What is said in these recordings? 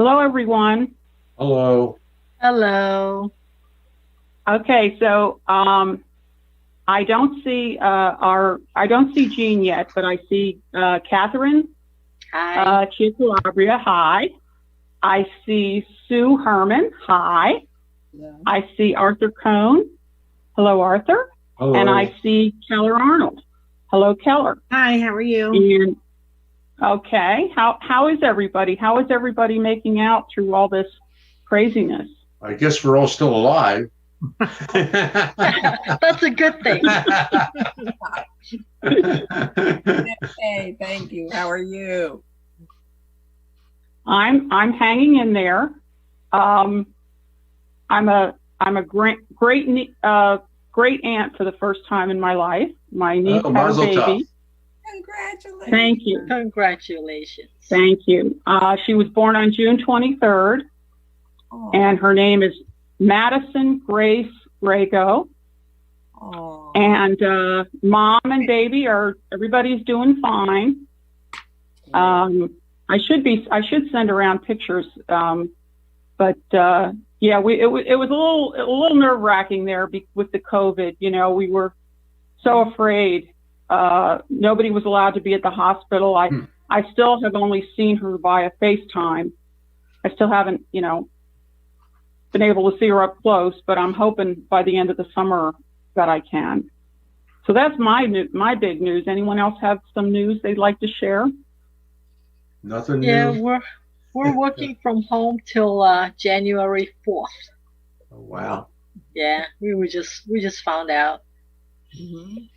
Hello, everyone. Hello. Hello. Okay, so I don't see Jean yet, but I see Catherine Hi. Chicolabria. Hi. I see Sue Herman. Hi. Hello. I see Arthur Cohn. Hello, Arthur. Hello. And I see Keller Arnold. Hello, Keller. Hi, how are you? And okay, how is everybody? How is everybody making out through all this craziness? I guess we're all still alive. That's a good thing. Hey, thank you. How are you? I'm hanging in there. I'm a great aunt for the first time in my life. My niece had a Mazel tov. baby. Congratulations. Thank you. Congratulations. Thank you. She was born on June 23rd, Oh, and her name is Madison Grace Rago. oh. And mom and baby everybody's doing fine. I should send around pictures, but yeah, it was a little nerve wracking there with the COVID. You know, we were so afraid. Nobody was allowed to be at the hospital. I still have only seen her via FaceTime. I still haven't, been able to see her up close, but I'm hoping by the end of the summer that I can. So that's my big news. Anyone else have some news they'd like to share? Nothing Yeah, new. we're working from home till January 4th. Oh, wow. Yeah, we just found out. Mhm.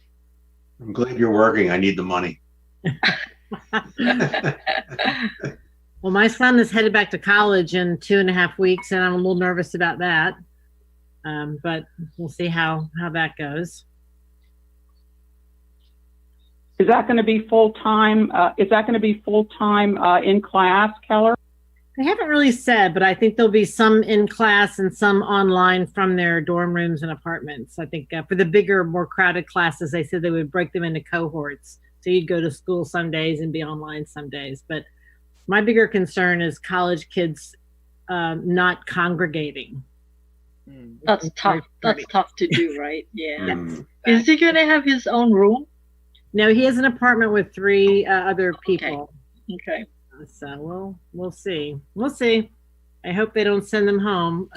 I'm glad you're working. I need the money. Well, my son is headed back to college in 2.5 weeks, and I'm a little nervous about that. But we'll see how that goes. Is that going to be full time? In class, Keller? They haven't really said, but I think there'll be some in class and some online from their dorm rooms and apartments. I think for the bigger, more crowded classes, they said they would break them into cohorts. So you'd go to school some days and be online some days. But my bigger concern is college kids not congregating. Mm. That's tough. That's tough to do, right? Yeah. Mm. Is he gonna have his own room? No, he has an apartment with 3 other people. Okay. So we'll see. We'll see. I hope they don't send them home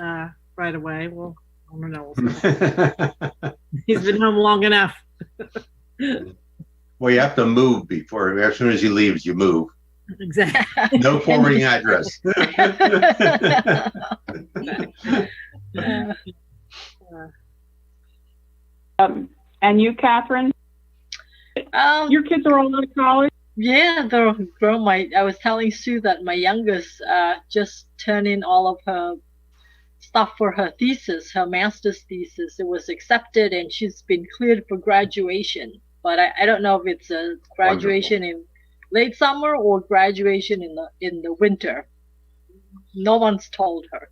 right away. Well, I don't know. We'll see. He's been home long enough. Well, you have to move before. As soon as he leaves, you move. Exactly. No forwarding address. And you, Catherine? Your kids are all out of college? Yeah, they're grown. I was telling Sue that my youngest just turned in all of her stuff for her thesis, her master's thesis. It was accepted, and she's been cleared for graduation. But I don't know if it's a graduation in late summer or graduation in the winter. No one's told her.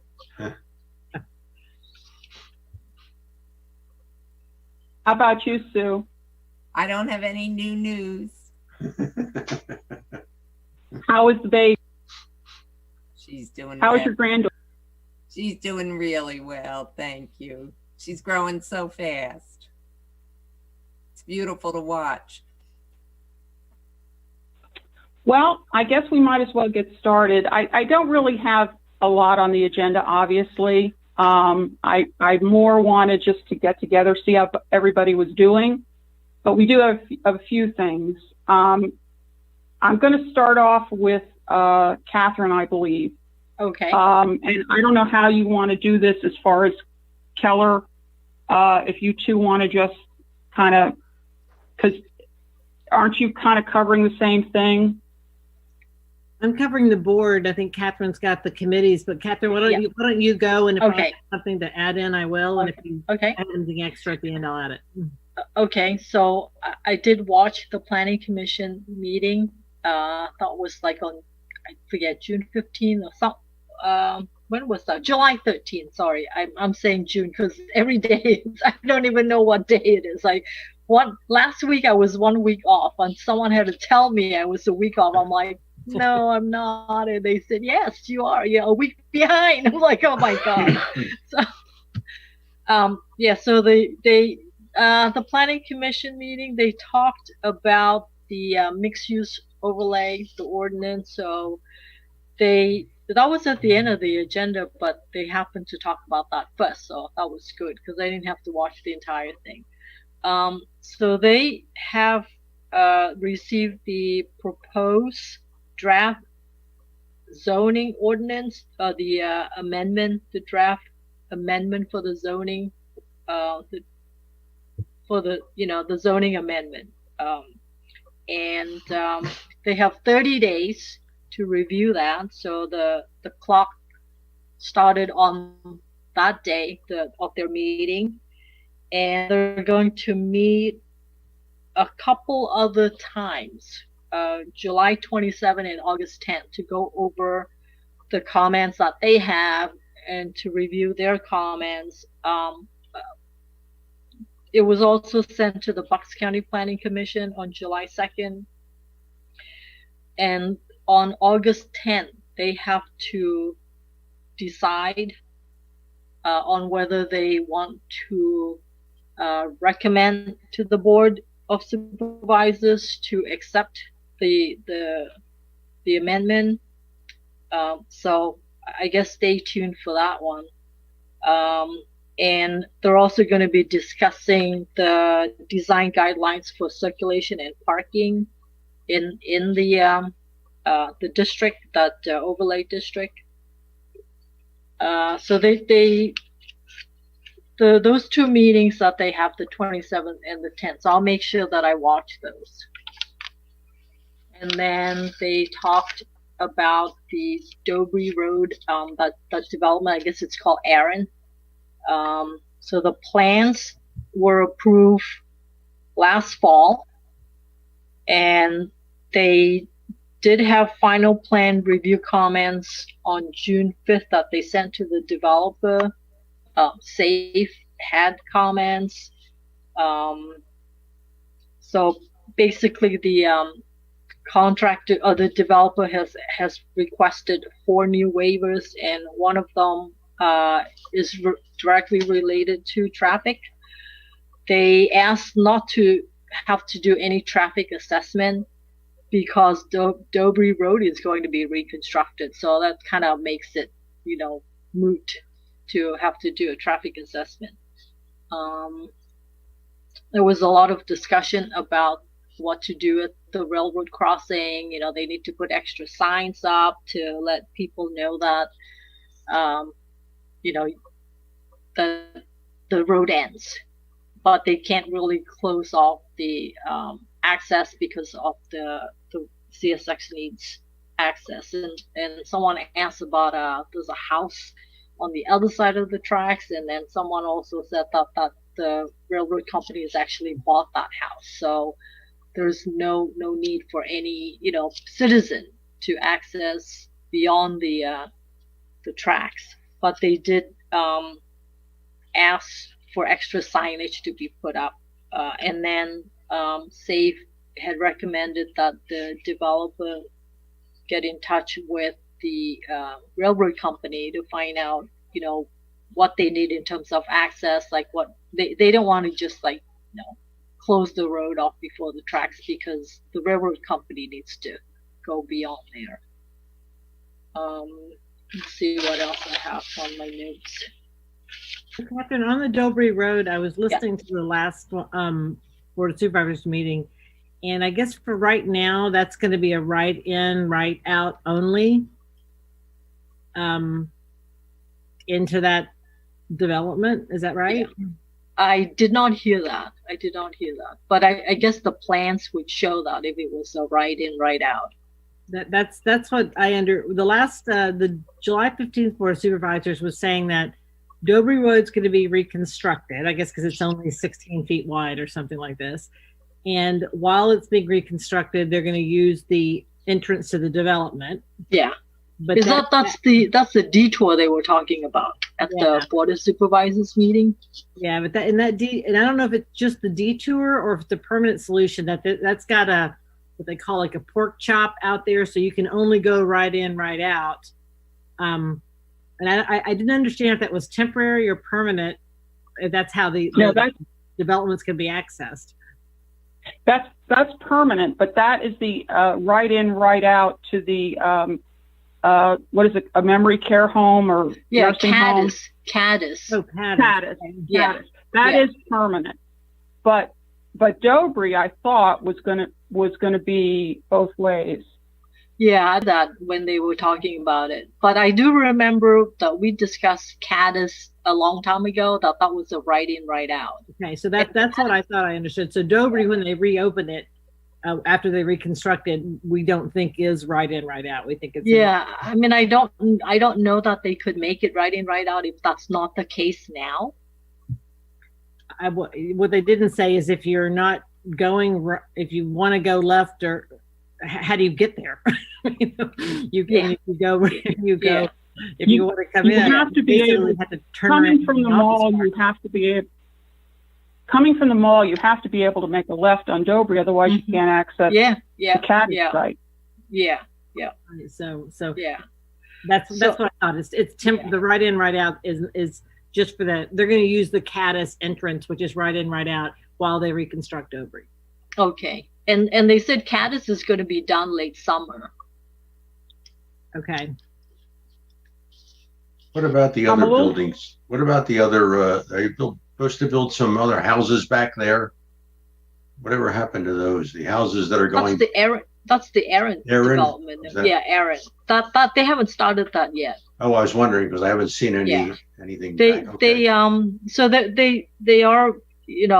How about you, Sue? I don't have any new news. How is the baby? She's doing How is well. your granddaughter? She's doing really well, thank you. She's growing so fast. It's beautiful to watch. Well, I guess we might as well get started. I don't really have a lot on the agenda, obviously. I more wanted just to get together, see how everybody was doing, but we do have a few things. I'm going to start off with Catherine, I believe. Okay. And I don't know how you want to do this as far as Keller, if you two want to just kind of, because aren't you kind of covering the same thing? I'm covering the board. I think Catherine's got the committees, but Catherine, why don't you go, and if I have something to add in, I will, and if you add anything extra at the end, I'll add it. Okay, so I did watch the Planning Commission meeting. I thought it was like on, I forget, June 15th or something. When was that? July 13th. Sorry, I'm saying June because every day I don't even know what day it is. Like last week I was 1 week off, and someone had to tell me I was a week off. I'm like, no, I'm not. And they said, yes, you are. You're a week behind. I'm like, oh my God. So, yeah, so the planning commission meeting, they talked about the mixed use overlay, the ordinance. So that was at the end of the agenda, but they happened to talk about that first. So that was good because I didn't have to watch the entire thing. So they have received the proposed draft zoning ordinance, the amendment, the draft amendment for the zoning, the zoning amendment, and they have 30 days to review that. So the clock started on that day of their meeting, and they're going to meet a couple other times, July 27 and August 10th, to go over the comments that they have and to review their comments. It was also sent to the Bucks County Planning Commission on July 2nd. And on August 10th, they have to decide on whether they want to recommend to the Board of Supervisors to accept the amendment. So I guess stay tuned for that one. And they're also going to be discussing the design guidelines for circulation and parking in the district, that overlay district. So those two meetings that they have, the 27th and the 10th. So I'll make sure that I watch those. And then they talked about the Dobry Road, that development. I guess it's called Aaron. So the plans were approved last fall, and they did have final plan review comments on June 5th that they sent to the developer. SAFE had comments. So basically the contractor or the developer has requested 4 new waivers, and one of them is directly related to traffic. They asked not to have to do any traffic assessment because Dobry Road is going to be reconstructed. So that kind of makes it, moot to have to do a traffic assessment. There was a lot of discussion about what to do at the railroad crossing. They need to put extra signs up to let people know that, the road ends, but they can't really close off the access because of the CSX needs access. And someone asked about there's a house on the other side of the tracks, and then someone also said that the railroad company has actually bought that house, so there's no need for any citizen to access beyond the tracks. But they did ask for extra signage to be put up, and then SAFE had recommended that the developer get in touch with the railroad company to find out, what they need in terms of access, like what they don't want to just close the road off before the tracks, because the railroad company needs to go beyond there. Let's see what else I have on my notes. Catherine, on the Dobry Road, I was listening to the last Board of Supervisors meeting, and I guess for right now, that's going to be a right in, right out only into that development. Is that right? Yeah. I did not hear that. But I guess the plans would show that if it was a right in, right out. That's what the July 15th Board of Supervisors was saying that Dobry Road's going to be reconstructed, I guess because it's only 16 feet wide or something like this. And while it's being reconstructed, they're going to use the entrance to the development. Yeah. But that's the detour they were talking about at the Board of Supervisors meeting. Yeah, but and I don't know if it's just the detour or if it's a permanent solution. That's got to what they call like a pork chop out there, so you can only go right in, right out. And I didn't understand if that was temporary or permanent. If that's how the developments can be accessed. That's permanent, but that is the right in, right out to the what is it? A memory care home or nursing home? Caddis. Oh, Caddis. Yeah. That is permanent. But Dobry, I thought was gonna be both ways. Yeah, that when they were talking about it. But I do remember that we discussed Caddis a long time ago, that was a right in, right out. Okay, so that's what I thought I understood. So Dobry, when they reopen it, after they reconstructed, we don't think is right in, right out. We think it's I mean, I don't know that they could make it right in, right out if that's not the case now. What they didn't say is if you're not going, if you want to go left, or how do you get there? You go. Yeah. If you want to come in, you have to be able to turn coming around from the mall. You have to be able. Coming from the mall, you have to be able to make a left on Dobry, otherwise you can't access the Caddis site. Yeah. So yeah. That's what I thought. It's the right in, right out is just for that. They're going to use the Caddis entrance, which is right in, right out, while they reconstruct Dobry. Okay. And they said Caddis is going to be done late summer. Okay. What about the other buildings? What about the other, are you supposed to build some other houses back there? Whatever happened to those? The houses that are going. That's the Aaron development. Yeah, Aaron. That they haven't started that yet. Oh, I was wondering because I haven't seen anything. So they are,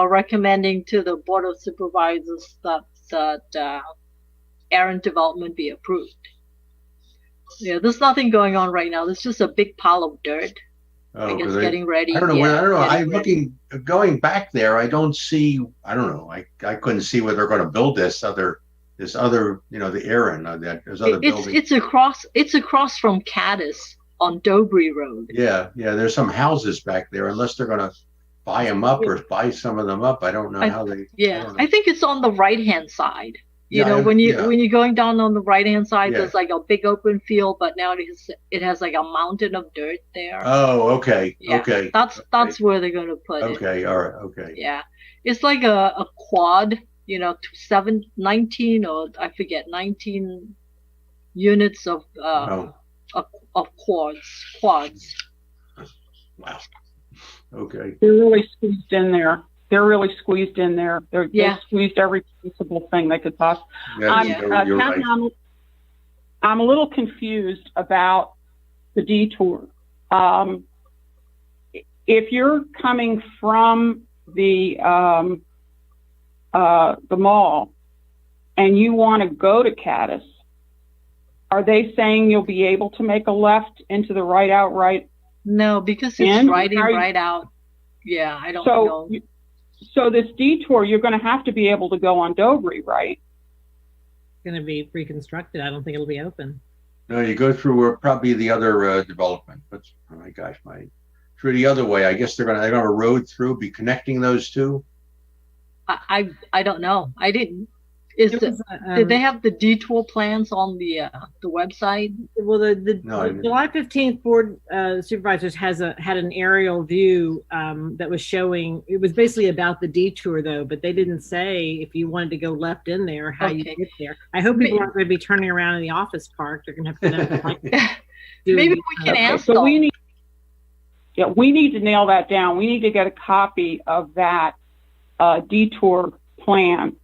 recommending to the Board of Supervisors that Aaron development be approved. Yeah, there's nothing going on right now. There's just a big pile of dirt. Oh, I guess getting ready. I don't know. I don't know. I'm going back there. I don't see. I don't know. I couldn't see where they're going to build this other. The Aaron. There's other buildings. It's across from Caddis on Dobry Road. Yeah. There's some houses back there. Unless they're going to buy them up or buy some of them up. I don't know how they. Yeah, I think it's on the right hand side. When you're going down on the right hand side, there's like a big open field, but now it has like a mountain of dirt there. Oh, okay. Yeah, okay. That's where they're gonna put it. Okay, all right, okay. Yeah, it's like a quad. 19 or I forget 19 units of quads. Wow. Okay. They're really squeezed in there. They squeezed every possible thing they could possibly. You're right. I'm a little confused about the detour. If you're coming from the mall and you want to go to Caddis, are they saying you'll be able to make a left into the right out right? No, because it's right in, right out. Yeah, I don't know. So this detour, you're going to have to be able to go on Dobry, right? It's going to be reconstructed. I don't think it'll be open. No, you go through probably the other development. But through the other way. I guess they're going to have a road through, be connecting those two. I don't know. I didn't. Did they have the detour plans on the website? Well, the July 15th Board Supervisors had an aerial view that was showing. It was basically about the detour, though, but they didn't say if you wanted to go left in there, how you get there. I hope people aren't going to be turning around in the office park. They're going to have to. Maybe we can ask them. So we need to nail that down. We need to get a copy of that detour plan.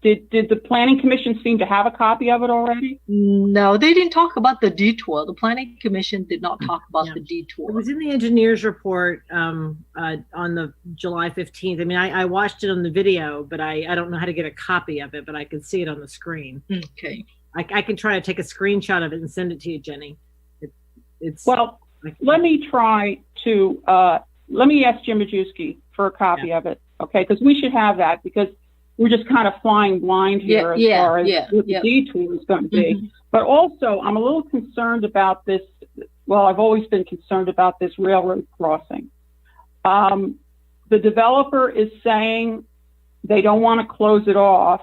Did the Planning Commission seem to have a copy of it already? No, they didn't talk about the detour. The Planning Commission did not talk about the detour. It was in the engineer's report on the July 15th. I mean, I watched it on the video, but I don't know how to get a copy of it, but I could see it on the screen. Okay. I can try to take a screenshot of it and send it to you, Jenny. Let me try to let me ask Jim Majewski for a copy of it, okay? Because we should have that, because we're just kind of flying blind here as far as what the detour is going to be. Mm-hmm. But also, I'm a little concerned about this. Well, I've always been concerned about this railroad crossing. the developer is saying they don't want to close it off,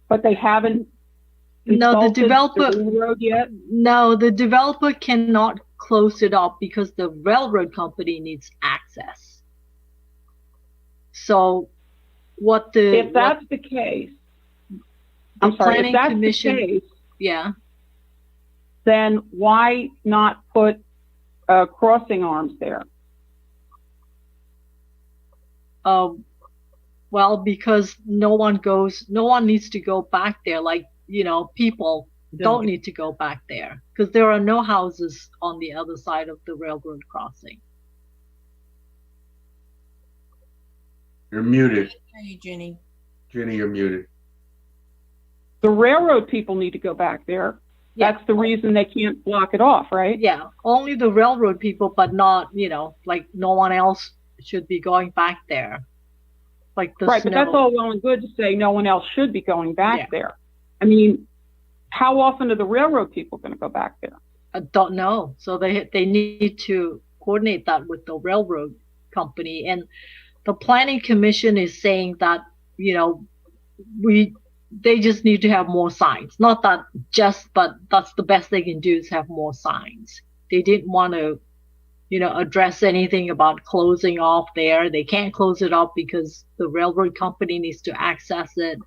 but they haven't No, the consulted developer. the railroad yet. No, the developer cannot close it off because the railroad company needs access. So, If that's the case, I'm sorry, if planning that's commission, the case, yeah. then why not put crossing arms there? Well, because no one needs to go back there. Like, people don't need to go back there because there are no houses on the other side of the railroad crossing. You're muted. Hear you, Ginny. Ginny, you're muted. The railroad people need to go back there. Yeah. That's the reason they can't block it off, right? Yeah, only the railroad people, but not, like no one else should be going back there. Like the Right, snow. but that's all well and good to say no one else should be going back there. I mean, how often are the railroad people going to go back there? I don't know. So they need to coordinate that with the railroad company. And the planning commission is saying that, they just need to have more signs. Not that but that's the best they can do is have more signs. They didn't want to, address anything about closing off there. They can't close it off because the railroad company needs to access it.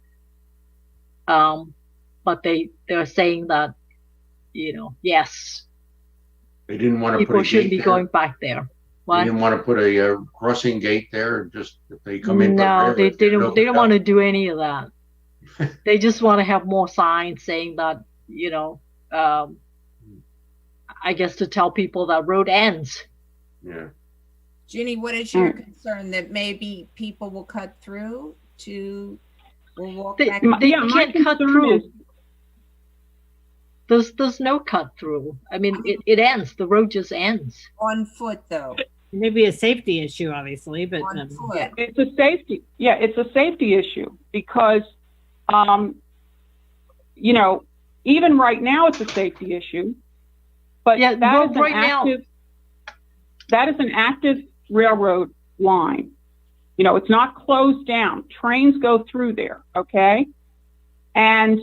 But they're saying that, yes, They didn't want to put people a shouldn't gate be there. going back there. They What? didn't want to put a crossing gate there. Just if they come in. No, they don't want to do any of that. They just want to have more signs saying that, I guess to tell people that road ends. Yeah. Ginny, what is your concern that maybe people will cut through will walk They back? can't cut through. is There's no cut through. I mean, it ends. The road just ends. On foot, though. Maybe a safety issue, obviously, but On foot. it's a safety. Yeah, it's a safety issue because, even right now it's a safety issue. But Yeah, that is right now. That is an active railroad line. It's not closed down. Trains go through there, okay? And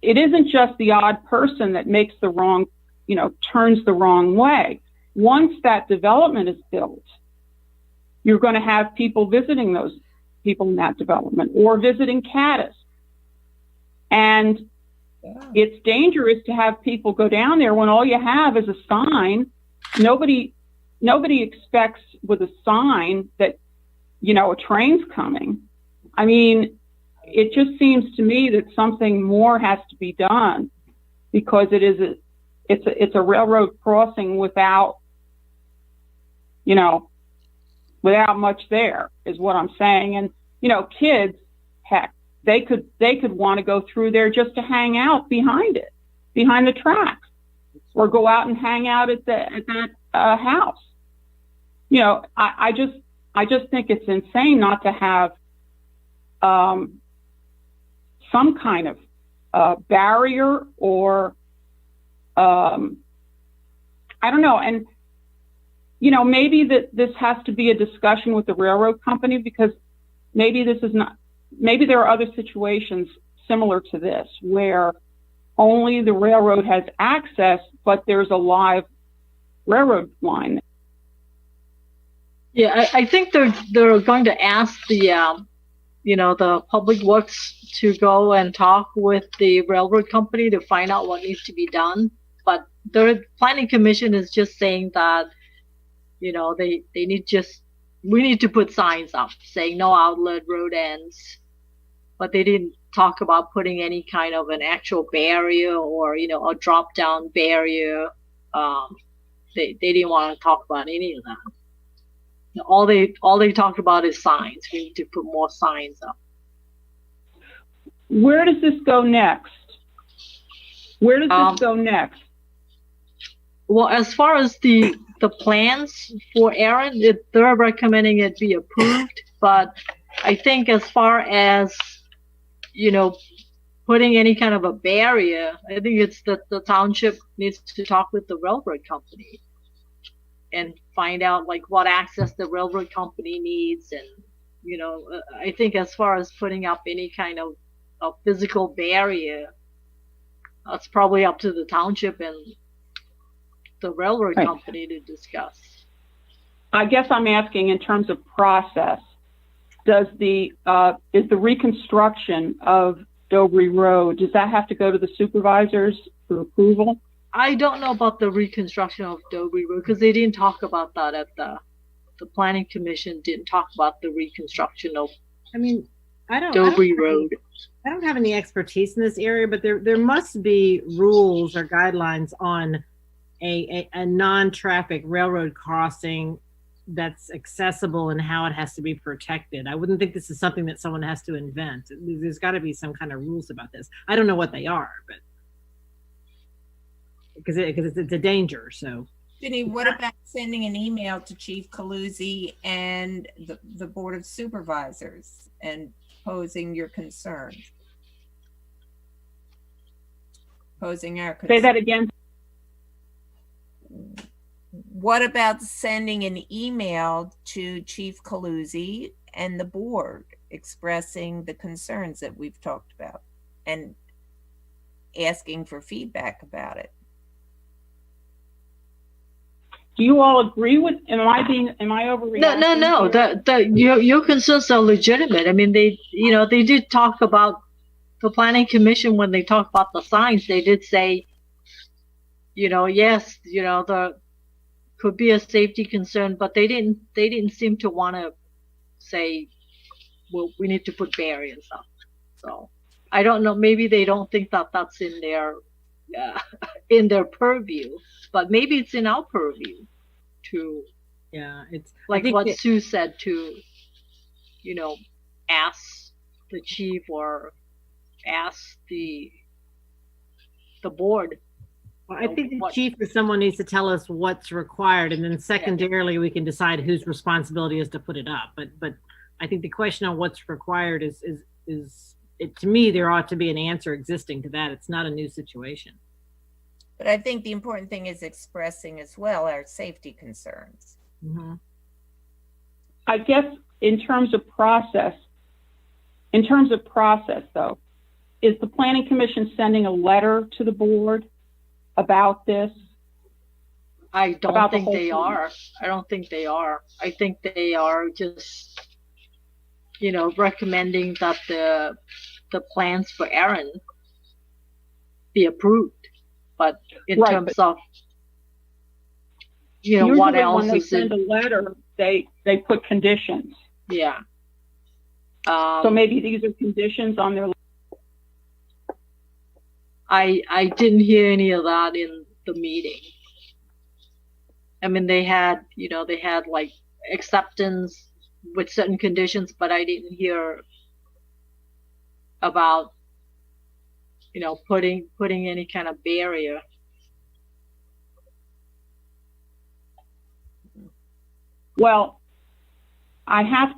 it isn't just the odd person that makes the wrong, turns the wrong way. Once that development is built, you're going to have people visiting those people in that development or visiting Caddis. And it's dangerous to have people go down there when all you have is a sign. Nobody expects with a sign that, a train's coming. I mean, it just seems to me that something more has to be done because it's a railroad crossing without much there is what I'm saying. And, kids, heck, they could want to go through there just to hang out behind the tracks or go out and hang out at that house. I just think it's insane not to have some kind of barrier or I don't know. And maybe this has to be a discussion with the railroad company because maybe there are other situations similar to this where only the railroad has access, but there's a live railroad line. Yeah, I think they're going to ask the public works to go and talk with the railroad company to find out what needs to be done. But the planning commission is just saying that, we need to put signs up saying no outlet, road ends. But they didn't talk about putting any kind of an actual barrier or, a drop down barrier. They didn't want to talk about any of that. All they talked about is signs. We need to put more signs up. Where does this go next? Well, as far as the plans for Aaron, they're recommending it be approved. But I think as far as, putting any kind of a barrier, I think it's that the township needs to talk with the railroad company. and find out like what access the railroad company needs. And I think as far as putting up any kind of a physical barrier, that's probably up to the township and the railroad Right. company to discuss. I guess I'm asking in terms of process. Is the reconstruction of Dobry Road, does that have to go to the supervisors for approval? I don't know about the reconstruction of Dobry Road because they didn't talk about that at the planning commission. Didn't talk about the reconstruction of I mean, Dobry Road. I don't have any expertise in this area, but there must be rules or guidelines on a non-traffic railroad crossing that's accessible and how it has to be protected. I wouldn't think this is something that someone has to invent. There's got to be some kind of rules about this. I don't know what they are, but because it's a danger. So, Ginny, what about sending an email to Chief Caluzzi and the Board of Supervisors and posing your concerns? Posing our concerns. Say that again. What about sending an email to Chief Caluzzi and the board expressing the concerns that we've talked about and asking for feedback about it? Do you all agree with? Am I overreacting? No. Your concerns are legitimate. I mean, they did talk about the planning commission when they talked about the signs. They did say, yes, the could be a safety concern, but they didn't seem to want to say, well, we need to put barriers up. So I don't know. Maybe they don't think that that's in their purview, but maybe it's in our purview to. Yeah, it's like what Sue said to, ask the chief or ask the board. Well, I think the chief or someone needs to tell us what's required, and then secondarily we can decide whose responsibility is to put it up. But I think the question on what's required is to me, there ought to be an answer existing to that. It's not a new situation. But I think the important thing is expressing as well our safety concerns. Mm-hmm. I guess in terms of process though, is the planning commission sending a letter to the board about this? I don't think they are. I don't think they are. I think they are just, recommending that the plans for Erin be approved. But in terms of, what else when they is send a letter, they put conditions. Yeah. So maybe these are conditions on their. I didn't hear any of that in the meeting. I mean, they had like acceptance with certain conditions, but I didn't hear about, putting any kind of barrier. Well, I have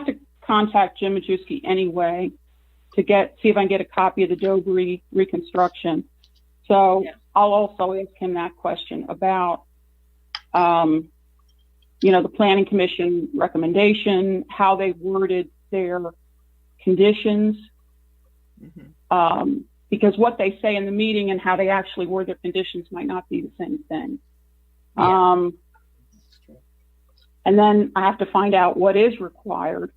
to contact Jim Majewski anyway to see if I can get a copy of the Dobry reconstruction. So yeah. I'll also ask him that question about, the planning commission recommendation, how they worded their conditions, because what they say in the meeting and how they actually word their conditions might not be the same thing. Yeah. And then I have to find out what is required.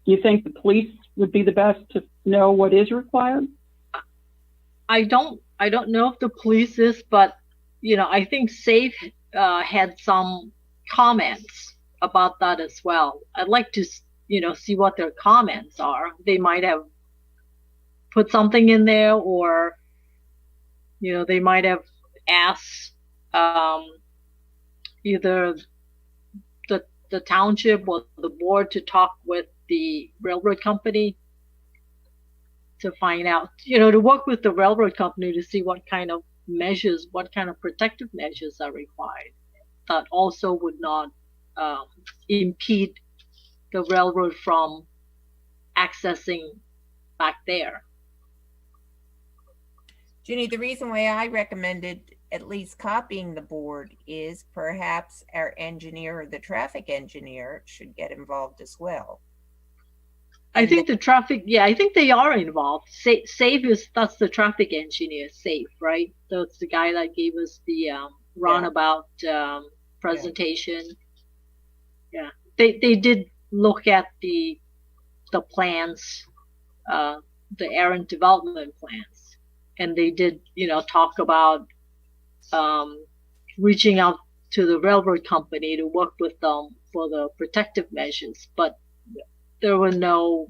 You think the police would be the best to know what is required? I don't know if the police is, but I think SAFE had some comments about that as well. I'd like to see what their comments are. They might have put something in there, or they might have asked either the township or the board to talk with the railroad company to find out, to work with the railroad company to see what kind of protective measures are required that also would not impede the railroad from accessing back there. Ginny, the reason why I recommended at least copying the board is perhaps our engineer or the traffic engineer should get involved as well. I think the traffic, yeah, I think they are involved. Safe that's the traffic engineer, Safe, right? That's the guy that gave us the roundabout presentation. Yeah, they did look at the plans, the errant development plans, and they did, talk about reaching out to the railroad company to work with them for the protective measures, but there were no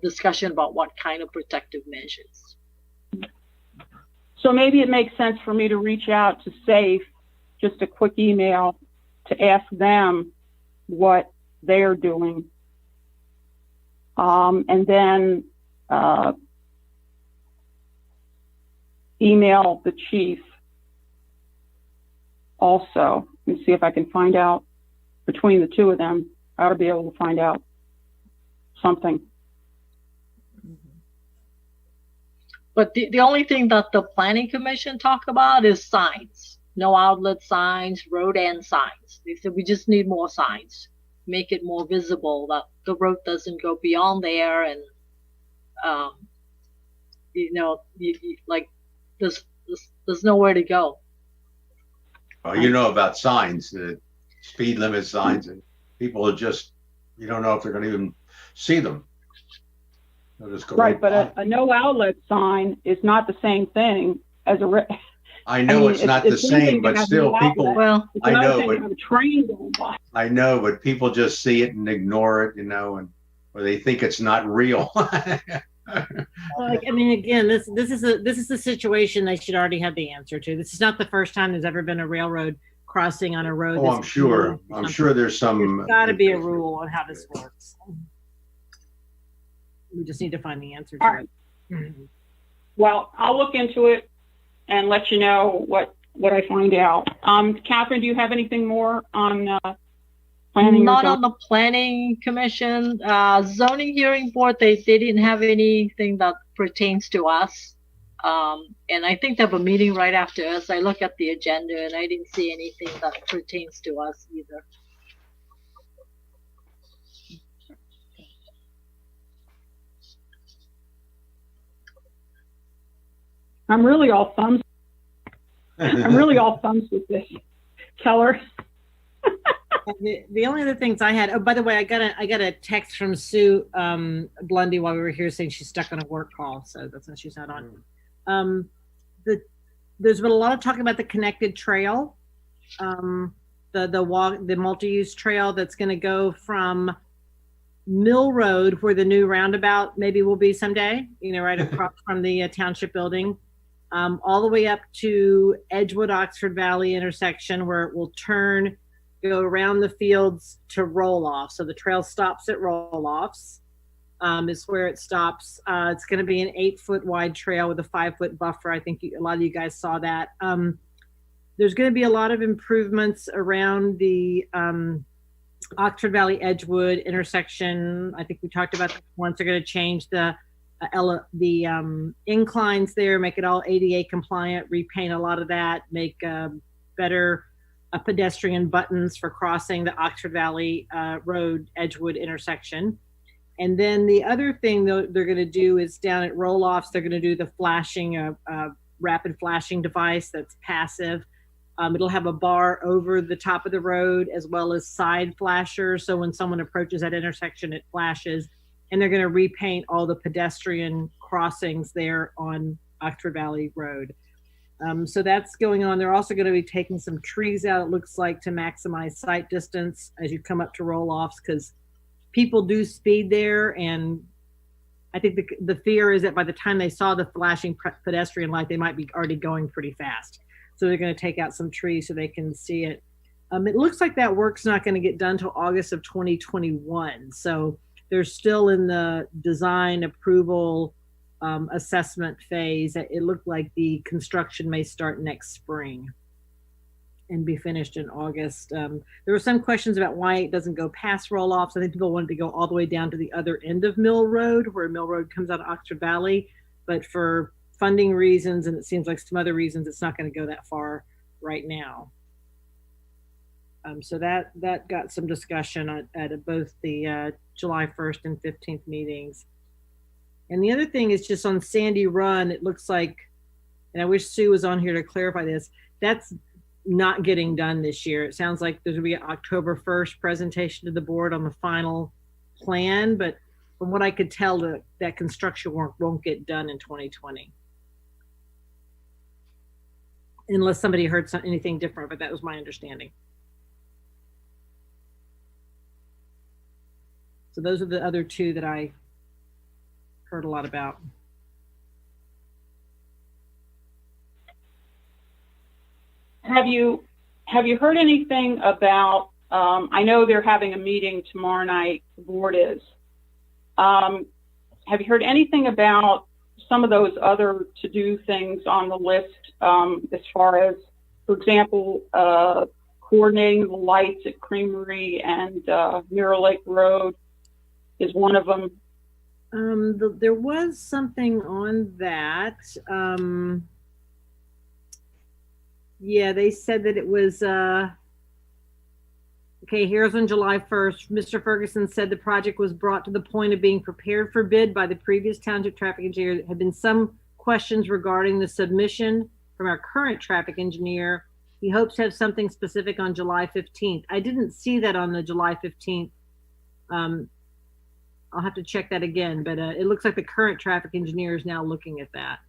discussion about what kind of protective measures. So maybe it makes sense for me to reach out to SAFE, just a quick email to ask them what they're doing. And then email the chief also and see if I can find out between the two of them. I ought to be able to find out something. But the only thing that the planning commission talk about is signs. No outlet signs, road end signs. They said we just need more signs. Make it more visible that the road doesn't go beyond there, and like there's nowhere to go. Well, you know about signs, the speed limit signs, and people are just, you don't know if they're going to even see them. They'll just go right, but a no outlet sign is not the same thing as a. I know it's not the same, but still, people. Well, I know, but a train going by. I know, but people just see it and ignore it, or they think it's not real. Like, I mean, again, this is a situation they should already have the answer to. This is not the first time there's ever been a railroad crossing on a road. Oh, I'm sure. I'm sure there's some. There's got to be a rule on how this works. We just need to find the answer to it. Mm-hmm. Well, I'll look into it and let you know what I find out. Catherine, do you have anything more on planning? Not on the planning commission. Zoning hearing board, they didn't have anything that pertains to us. And I think they have a meeting right after us. I look at the agenda and I didn't see anything that pertains to us either. I'm really all thumbs. I'm really all thumbs with this, Keller. The only other things I had. Oh, by the way, I got a text from Sue Blundy while we were here saying she's stuck on a work call, so that's why she's not on. There's been a lot of talk about the connected trail, the multi-use trail that's going to go from Mill Road, where the new roundabout maybe will be someday. Right across from the township building. All the way up to Edgewood Oxford Valley intersection, where it will go around the fields to roll-off. So the trail stops at roll-offs, is where it stops. It's going to be an 8-foot wide trail with a 5-foot buffer. I think a lot of you guys saw that. There's going to be a lot of improvements around the Oxford Valley Edgewood intersection. I think we talked about this once. They're going to change the inclines there, make it all ADA compliant, repaint a lot of that, make better pedestrian buttons for crossing the Oxford Valley Road Edgewood intersection. And then the other thing they're going to do is down at roll-offs, they're going to do the flashing, rapid flashing device that's passive. It'll have a bar over the top of the road as well as side flashers. So when someone approaches that intersection, it flashes. And they're going to repaint all the pedestrian crossings there on Oxford Valley Road. So that's going on. They're also going to be taking some trees out, it looks like, to maximize sight distance as you come up to roll-offs, because people do speed there. And I think the fear is that by the time they saw the flashing pedestrian light, they might be already going pretty fast. So they're going to take out some trees so they can see it. It looks like that work's not going to get done till August of 2021. So they're still in the design approval assessment phase. It looked like the construction may start next spring and be finished in August. There were some questions about why it doesn't go past roll-offs. I think people wanted to go all the way down to the other end of Mill Road, where Mill Road comes out of Oxford Valley. But for funding reasons, and it seems like some other reasons it's not going to go that far right now. So that got some discussion at both the July 1st and 15th meetings. And the other thing is just on Sandy Run, it looks like, and I wish Sue was on here to clarify this, that's not getting done this year. It sounds like there's going to be an October 1st presentation to the board on the final plan, but from what I could tell, that construction work won't get done in 2020. Unless somebody heard anything different, but that was my understanding. So those are the other two that I heard a lot about. Have you heard anything about, I know they're having a meeting tomorrow night, the board is. Have you heard anything about some of those other to-do things on the list, as far as, for example, coordinating the lights at Creamery and Mirror Lake Road is one of them? There was something on that. Yeah, they said that it was, okay, here's on July 1st. Mr. Ferguson said the project was brought to the point of being prepared for bid by the previous township traffic engineer. There had been some questions regarding the submission from our current traffic engineer. He hopes to have something specific on July 15th. I didn't see that on the July 15th. I'll have to check that again, but it looks like the current traffic engineer is now looking at that.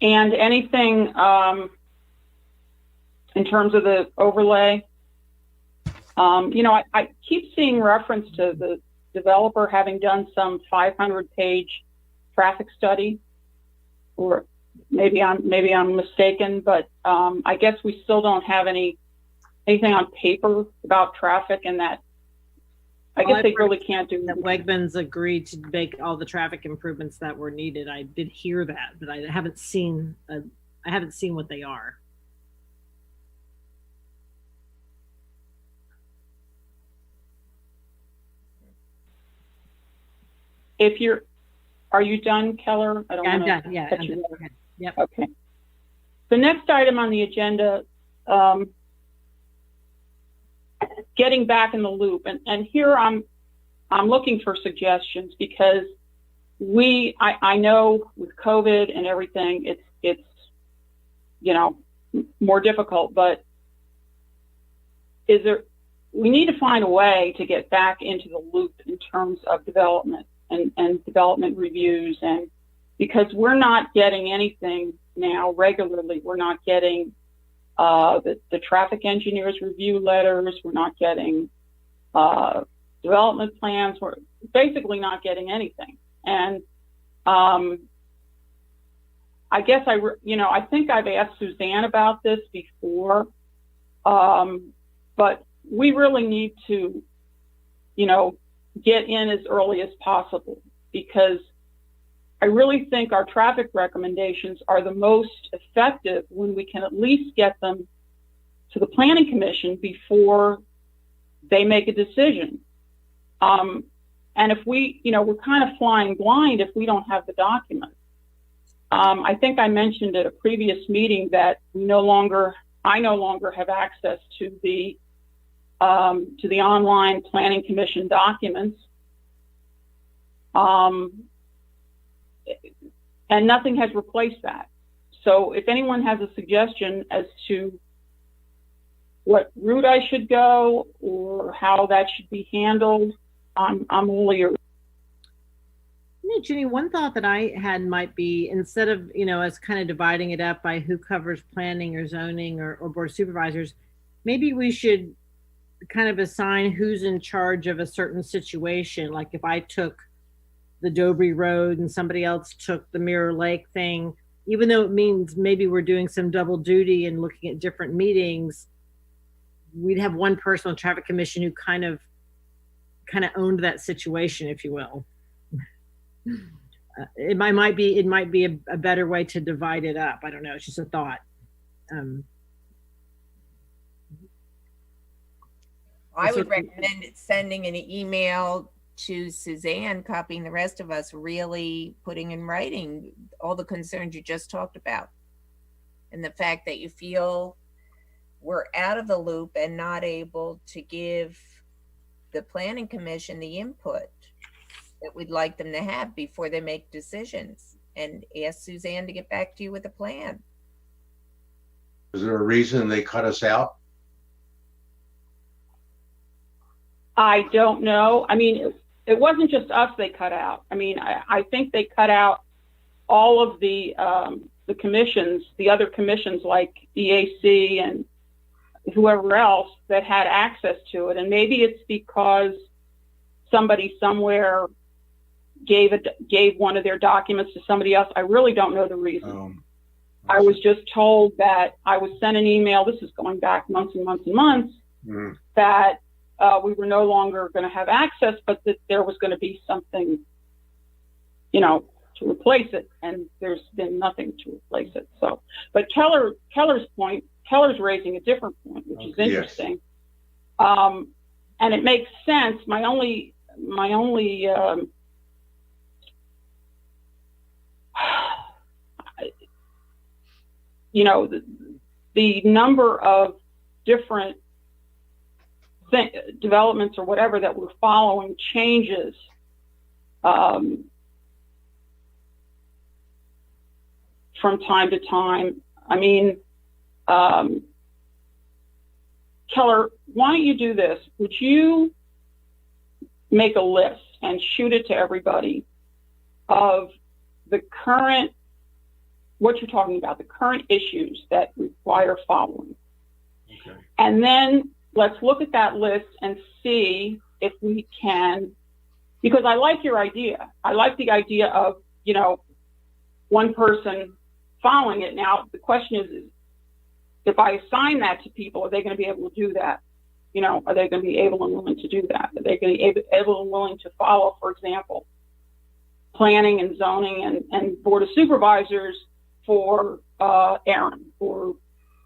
And anything in terms of the overlay? You know, I keep seeing reference to the developer having done some 500-page traffic study, or maybe I'm mistaken, but I guess we still don't have anything on paper about traffic, and that I guess they really can't do that. Wegmans agreed to make all the traffic improvements that were needed. I did hear that, but I haven't seen what they are. Are you done, Keller? I don't I'm done. Yeah, I'm done. Okay. Yep. Okay. The next item on the agenda, getting back in the loop, and here I'm looking for suggestions, because I know with COVID and everything, it's you know, more difficult, but we need to find a way to get back into the loop in terms of development and development reviews, and because we're not getting anything now regularly. We're not getting the traffic engineers review letters. We're not getting development plans. We're basically not getting anything. And I guess I think I've asked Suzanne about this before, but we really need to, get in as early as possible, because I really think our traffic recommendations are the most effective when we can at least get them to the Planning Commission before they make a decision. And if we're kind of flying blind if we don't have the documents. I think I mentioned at a previous meeting that I no longer have access to the online Planning Commission documents. And nothing has replaced that. So if anyone has a suggestion as to what route I should go or how that should be handled, I'm all ears. Ginny, one thought that I had might be, instead of, as kind of dividing it up by who covers planning or zoning or board of supervisors, maybe we should kind of assign who's in charge of a certain situation. Like if I took the Dobry Road and somebody else took the Mirror Lake thing, even though it means maybe we're doing some double duty and looking at different meetings, we'd have one person on Traffic Commission who kind of owned that situation, if you will. It might be a better way to divide it up. I don't know. It's just a thought. I would recommend sending an email to Suzanne, copying the rest of us, really putting in writing all the concerns you just talked about. And the fact that you feel we're out of the loop and not able to give the planning commission the input that we'd like them to have before they make decisions, and ask Suzanne to get back to you with a plan. Is there a reason they cut us out? I don't know. I mean, it wasn't just us they cut out. I mean, I think they cut out all of the commissions, the other commissions like EAC and whoever else that had access to it. And maybe it's because somebody somewhere gave one of their documents to somebody else. I really don't know the reason. I was just told that I was sent an email, this is going back months and months and months, that we were no longer going to have access, but that there was going to be something, you know, to replace it. And there's been nothing to replace it. So, but Keller's raising a different point, which is interesting. Yes. And it makes sense. My only you know, the number of different developments or whatever that we're following changes from time to time. I mean, Keller, why don't you do this? Would you make a list and shoot it to everybody of the current, what you're talking about, the current issues that require following? Okay. And then let's look at that list and see if we can, because I like your idea. I like the idea of, you know, one person following it. Now, the question is if I assign that to people, are they going to be able to do that? You know, are they going to be able and willing to do that? Are they going to be able and willing to follow, for example, planning and zoning and board of supervisors for Aaron, or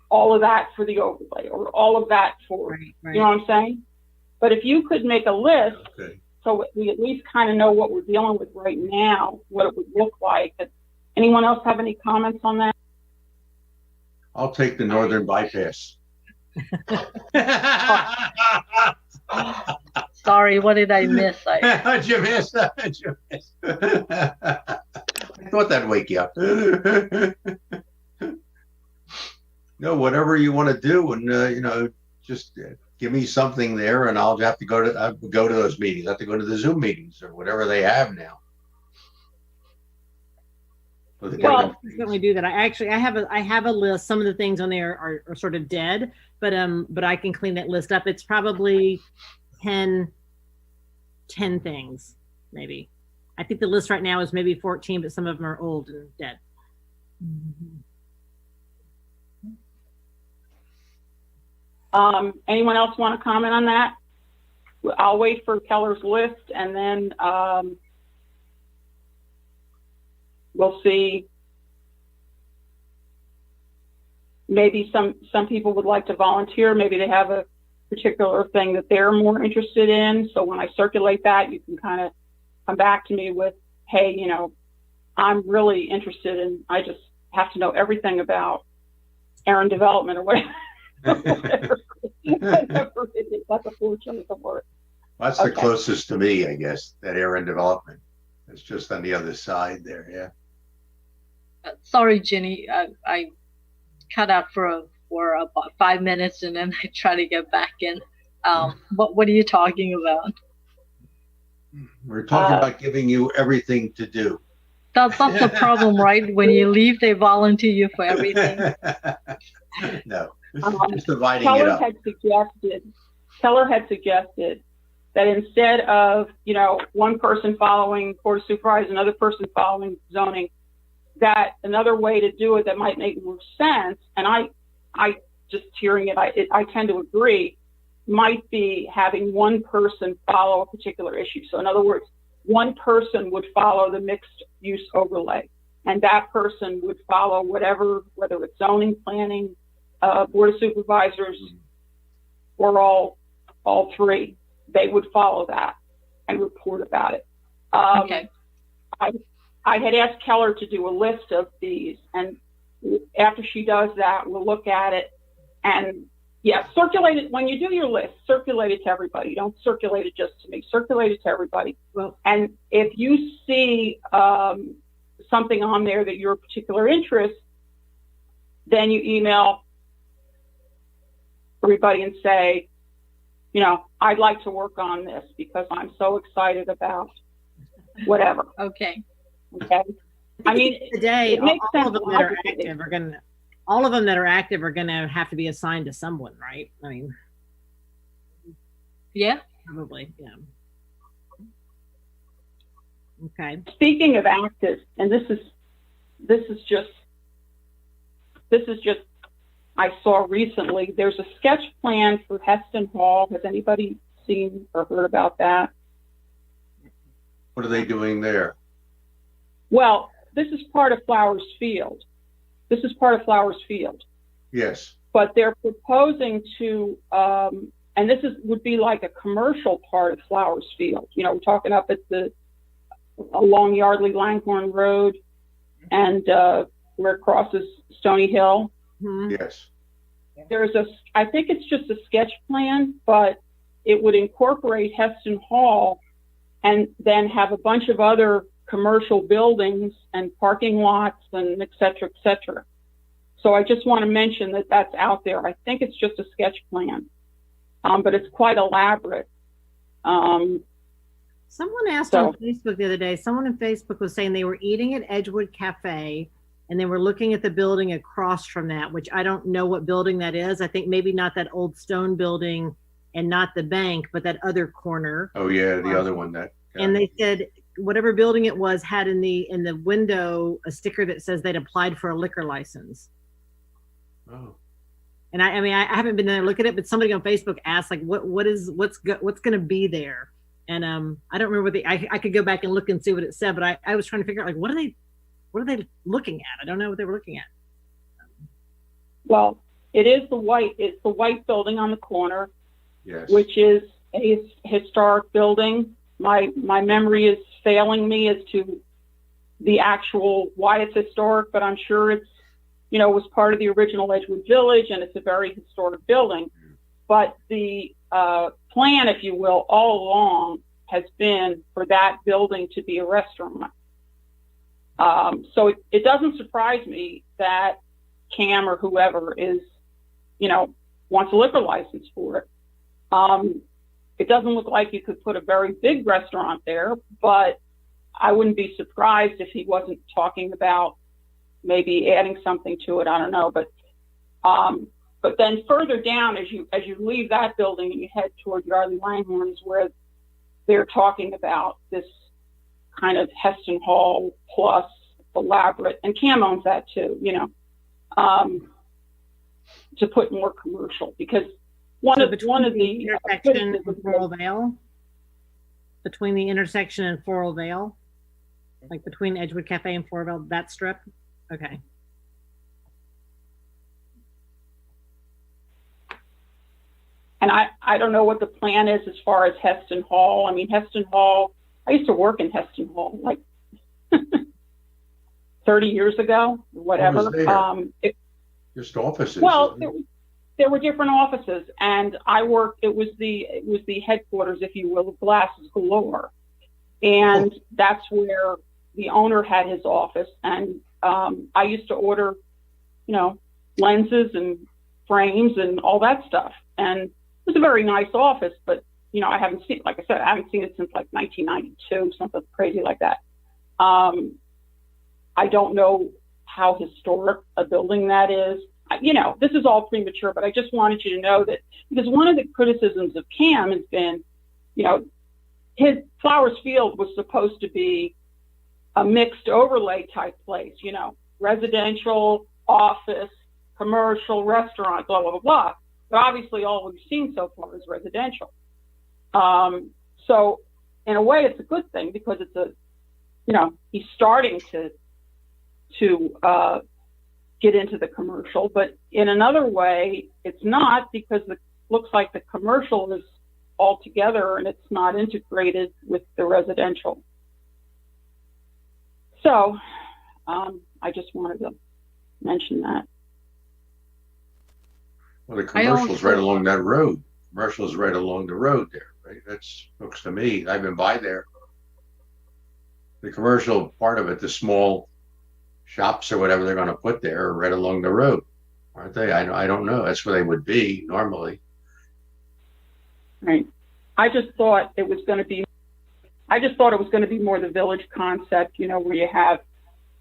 all of that for the overlay, or all of that for, right. You know what I'm saying? But if you could make a list, okay, so we at least kind of know what we're dealing with right now, what it would look like. Anyone else have any comments on that? I'll take the northern bypass. Sorry, what did I miss? What'd you miss? What'd you miss? I thought that'd wake you up. No, whatever you want to do, and you know, just give me something there, and I'll have to go to those meetings. I have to go to the Zoom meetings or whatever they have now. Well, certainly do that. I have a list. Some of the things on there are sort of dead, but I can clean that list up. It's probably 10 things, maybe. I think the list right now is maybe 14, but some of them are old and dead. Anyone else want to comment on that? I'll wait for Keller's list, and then we'll see. Maybe some people would like to volunteer. Maybe they have a particular thing that they're more interested in. So when I circulate that, you can kind of come back to me with, hey, you know, I'm really interested in, I just have to know everything about Aaron development or whatever. Whatever it is. That's a fortune of work. That's the closest to me, I guess, that Aaron development. It's just on the other side there, yeah. Sorry, Ginny, I cut out for about 5 minutes, and then I try to get back in. What are you talking about? We're talking about giving you everything to do. That's the problem, right? When you leave, they volunteer you for everything. No, just dividing it up. Keller had suggested that instead of, you know, one person following board of supervisors, another person following zoning, that another way to do it that might make more sense, and I just hearing it, I tend to agree, might be having one person follow a particular issue. So in other words, one person would follow the mixed use overlay, and that person would follow whatever, whether it's zoning, planning, board of supervisors, or all all three, they would follow that and report about it. Okay. I had asked Keller to do a list of these, and after she does that, we'll look at it and circulate it. When you do your list, circulate it to everybody. Don't circulate it just to me. Circulate it to everybody. Well, and if you see something on there that you're of particular interest, then you email everybody and say, I'd like to work on this because I'm so excited about whatever. Okay. Okay. I mean, today, it makes all sense of them that are logically. active are gonna, all of them that are active are gonna have to be assigned to someone, right? I mean, Yeah. probably, yeah. Okay. Speaking of active, and this is just I saw recently, there's a sketch plan for Heston Hall. Has anybody seen or heard about that? What are they doing there? Well, this is part of Flowers Field. Yes. But they're proposing to, and this would be like a commercial part of Flowers Field. We're talking up at along Yardley Langhorne Road and where it crosses Stony Hill. Mhm. Yes. I think it's just a sketch plan, but it would incorporate Heston Hall and then have a bunch of other commercial buildings and parking lots and et cetera, et cetera. So I just want to mention that that's out there. I think it's just a sketch plan, but it's quite elaborate. Someone asked on Facebook the other day, someone on Facebook was saying they were eating at Edgewood Cafe and they were looking at the building across from that, which I don't know what building that is. I think maybe not that old stone building and not the bank, but that other corner. Oh yeah, the other one that. And they said whatever building it was had in the window a sticker that says they'd applied for a liquor license. Oh. And I mean, I haven't been there to look at it, but somebody on Facebook asked like, what's going to be there? And I don't remember I could go back and look and see what it said, but I was trying to figure out like, what are they looking at? I don't know what they were looking at. Well, it's the white building on the corner, Yes. which is a historic building. My memory is failing me as to the actual why it's historic, but I'm sure it's, was part of the original Edgewood Village, and it's a very historic building. But the plan, if you will, all along has been for that building to be a restaurant. So it doesn't surprise me that Cam or whoever is, wants a liquor license for it. It doesn't look like you could put a very big restaurant there, but I wouldn't be surprised if he wasn't talking about maybe adding something to it. I don't know, but then further down, as you leave that building and you head toward Yardley Langhorne, is where they're talking about this kind of Heston Hall plus elaborate, and Cam owns that too, to put more commercial, because one of the intersection and Floral Vale, between the intersection and Floral Vale, like between Edgewood Cafe and Floral Vale, that strip. Okay. And I don't know what the plan is as far as Heston Hall. I mean, Heston Hall, I used to work in Heston Hall like 30 years ago, whatever. What was there? Just offices. Well, there were different offices, and it was the headquarters, if you will, of Glasses Galore. And that's where the owner had his office. And I used to order, lenses and frames and all that stuff. And it was a very nice office, but, I haven't seen it since like 1992, something crazy like that. I don't know how historic a building that is. This is all premature, but I just wanted you to know that, because one of the criticisms of Cam has been, his Flowers Field was supposed to be a mixed overlay type place, residential, office, commercial, restaurant, blah, blah, blah, blah. But obviously all we've seen so far is residential. So in a way it's a good thing, because it's he's starting to get into the commercial, but in another way it's not, because it looks like the commercial is all together and it's not integrated with the residential. So I just wanted to mention that. Well, the commercial's right along that road. Commercial's right along the road there, right? That's looks to me. I've been by there. The commercial part of it, the small shops or whatever they're going to put there, are right along the road, aren't they? I don't know. That's where they would be normally. Right. I just thought it was going to be more the village concept, you know, where you have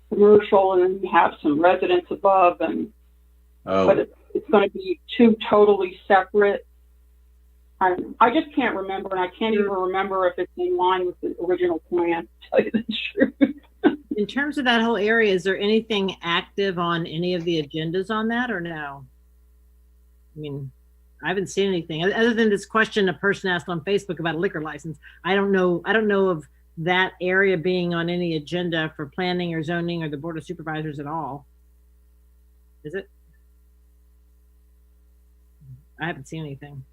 commercial and then you have some residents above, and but it's going to be two totally separate. I just can't remember, and I can't even remember if it's in line with the original plan, to tell you the truth. In terms of that whole area, is there anything active on any of the agendas on that, or no? I mean, I haven't seen anything other than this question a person asked on Facebook about a liquor license. I don't know of that area being on any agenda for planning or zoning or the Board of Supervisors at all. Is it? I haven't seen anything.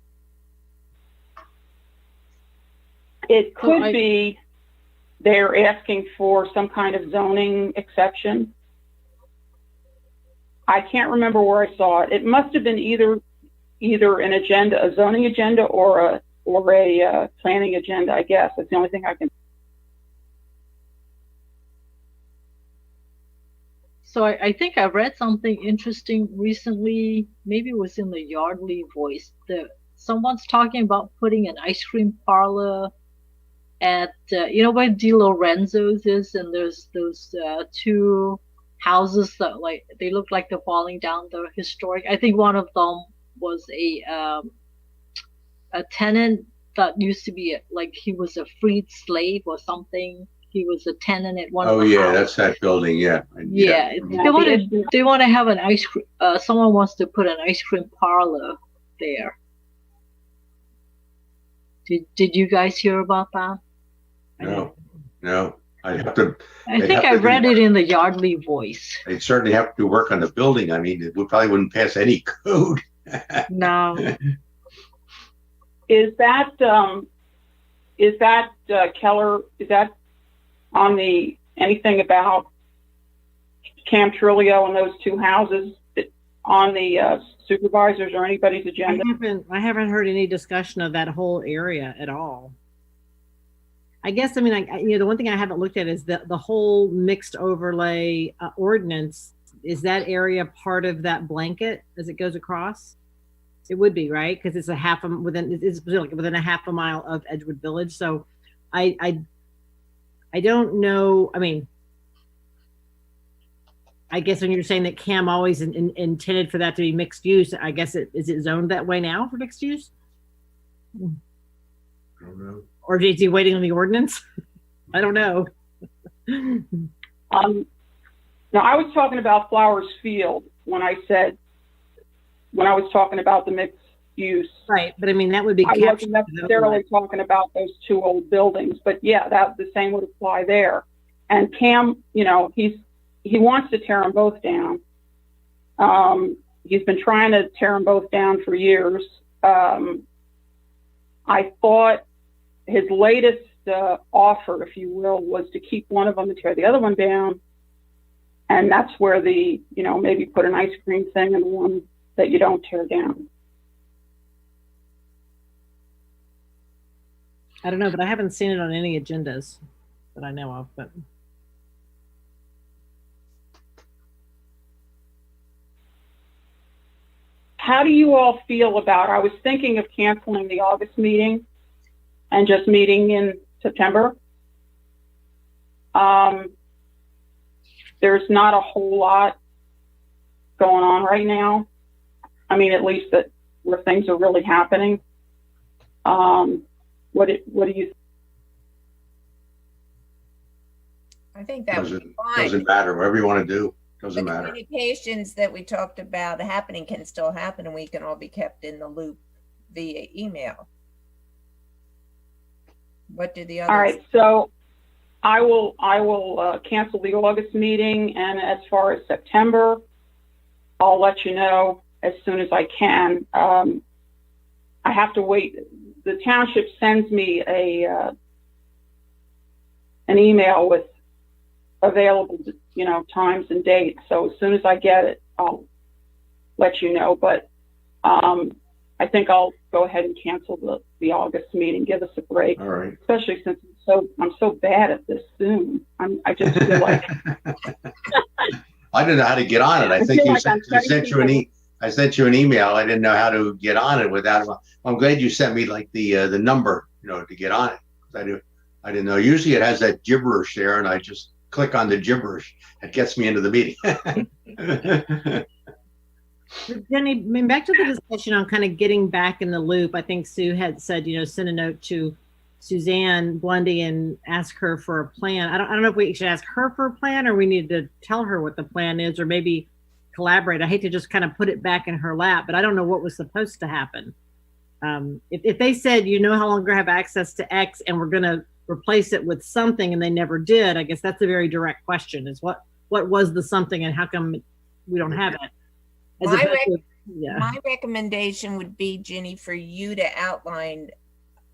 It could be they're asking for some kind of zoning exception. I can't remember where I saw it. It must have been either an agenda, a zoning agenda, or a planning agenda, I guess. That's the only thing I can. So I think I read something interesting recently. Maybe it was in the Yardley Voice. Someone's talking about putting an ice cream parlor at you know where Di Lorenzo's is, and there's those two houses that they look like they're falling down. They're historic. I think one of them was a tenant that used to be he was a freed slave or something. He was a tenant at one. Oh yeah, that's that building. Yeah. Yeah, they want to have an ice cream. Someone wants to put an ice cream parlor there. Did you guys hear about that? No. I think I read it in the Yardley Voice. They'd certainly have to work on the building. I mean, we probably wouldn't pass any code. No. Is that Keller? Is that on the anything about Cam Trulio and those two houses on the supervisors or anybody's agenda? I haven't heard any discussion of that whole area at all. I guess, I mean, the one thing I haven't looked at is the whole mixed overlay ordinance. Is that area part of that blanket as it goes across? It would be, right? Because it's within a half a mile of Edgewood Village. So I don't know. I mean, I guess when you're saying that Cam always intended for that to be mixed use, I guess is it zoned that way now for mixed use? I don't know. Or is he waiting on the ordinance? I don't know. Now, I was talking about Flowers Field when I was talking about the mixed use. Right, but I mean, that would be. I wasn't necessarily talking about those two old buildings, but yeah, the same would apply there. And Cam, he wants to tear them both down. He's been trying to tear them both down for years. I thought his latest offer, if you will, was to keep one of them and tear the other one down. And that's where maybe put an ice cream thing in the one that you don't tear down. I don't know, but I haven't seen it on any agendas that I know of, but. How do you all feel about, I was thinking of canceling the August meeting and just meeting in September. There's not a whole lot going on right now. I mean, at least where things are really happening. What do you? I think that would be fine. Doesn't matter. Whatever you want to do, doesn't the matter. Communications that we talked about happening can still happen, and we can all be kept in the loop via email. What do the others? All right, so I will cancel the August meeting, and as far as September, I'll let you know as soon as I can. I have to wait. the township sends me an email with available, times and dates. So as soon as I get it, I'll let you know. But I think I'll go ahead and cancel the August meeting. Give us a break. All right. Especially since I'm so bad at this Zoom. I just feel like I didn't know how to get on it. I think feel you like I'm sent, I sent you an I sent you an email. I didn't know how to get on it without. I'm glad you sent me like the number, to get on it. I didn't know. Usually it has that gibberish there, and I just click on the gibberish. It gets me into the meeting. Jenny, back to the discussion on kind of getting back in the loop. I think Sue had said, send a note to Suzanne Blundy and ask her for a plan. I don't know if we should ask her for a plan, or we need to tell her what the plan is, or maybe collaborate. I hate to just kind of put it back in her lap, but I don't know what was supposed to happen. If they said, no longer have access to X and we're going to replace it with something, and they never did, I guess that's a very direct question, is what was the something and how come we don't have it? My recommendation would be, Ginny, for you to outline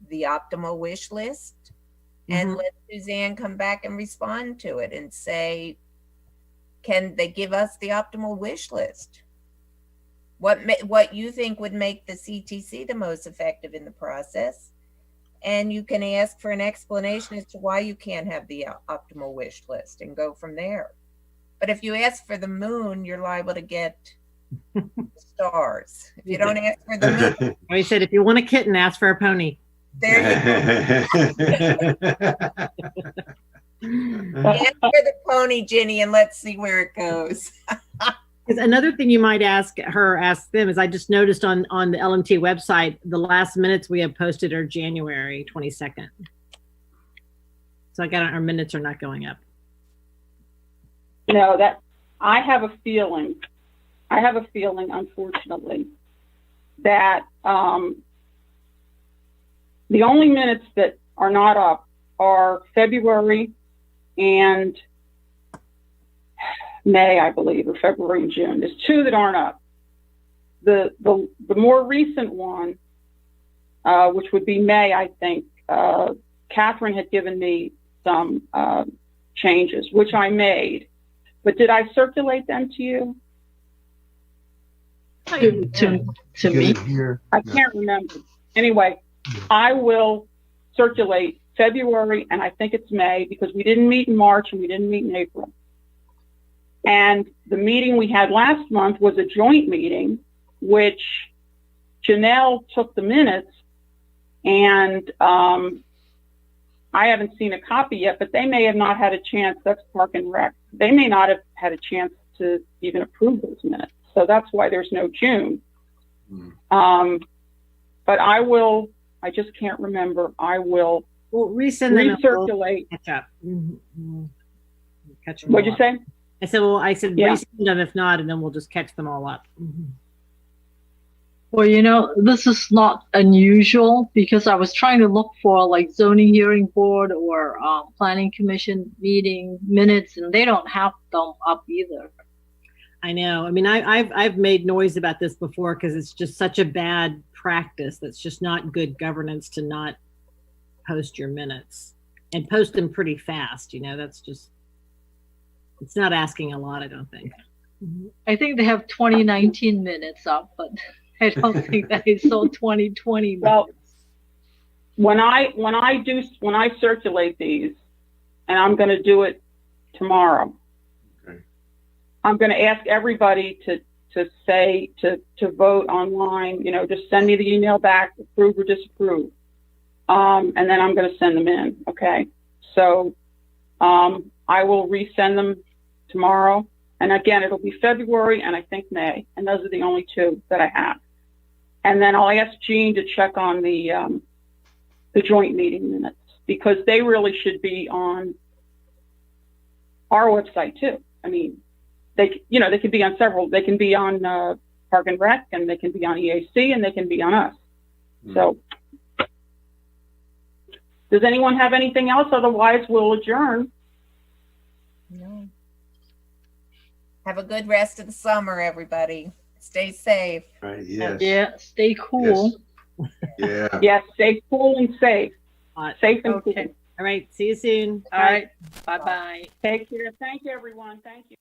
the optimal wish list and let Suzanne come back and respond to it and say, can they give us the optimal wish list? What you think would make the CTC the most effective in the process? And you can ask for an explanation as to why you can't have the optimal wish list and go from there. But if you ask for the moon, you're liable to get stars. If you don't ask for the moon. I said, if you want a kitten, ask for a pony. There you go. Ask for the pony, Ginny, and let's see where it goes. Another thing you might ask them is, I just noticed on the LMT website, the last minutes we have posted are January 22nd. So our minutes are not going up. that I have a feeling, unfortunately, that the only minutes that are not up are February and May, I believe, or February and June. There's two that aren't up. The more recent one, which would be May, I think, Catherine had given me some changes, which I made. But did I circulate them to you? To me? I can't remember. Anyway, I will circulate February, and I think it's May, because we didn't meet in March and we didn't meet in April. And the meeting we had last month was a joint meeting, which Janelle took the minutes, and I haven't seen a copy yet, but they may have not had a chance. That's Park and Rec. They may not have had a chance to even approve those minutes. So that's why there's no June. But I just can't remember. I will resend them. Recirculate. Catch up. Catch them. What'd you say? I said, resend them if not, and then we'll just catch them all up. Well, this is not unusual, because I was trying to look for like zoning hearing board or planning commission meeting minutes, and they don't have them up either. I know. I mean, I've made noise about this before, because it's just such a bad practice. That's just not good governance to not post your minutes, and post them pretty fast. That's just, it's not asking a lot, I don't think. I think they have 2019 minutes up, but I don't think that is so 2020 minutes. Well, when I circulate these, and I'm going to do it tomorrow, okay, I'm going to ask everybody to vote online. Just send me the email back, approve or disapprove, and then I'm going to send them in. Okay, so I will resend them tomorrow, and again, it'll be February and I think May, and those are the only two that I have. And then I'll ask Jean to check on the joint meeting minutes, because they really should be on our website too. I mean, they can be on several. They can be on Park and Rec, and they can be on EAC, and they can be on us. So, does anyone have anything else? Otherwise, we'll adjourn. No. Have a good rest of the summer, everybody. Stay safe. Right, yes. Yeah, stay cool. Yeah. Yes, stay cool and safe. Safe and Okay. cool. All right. See you soon. All right. Bye-bye. Take care. Thank you, everyone. Thank you.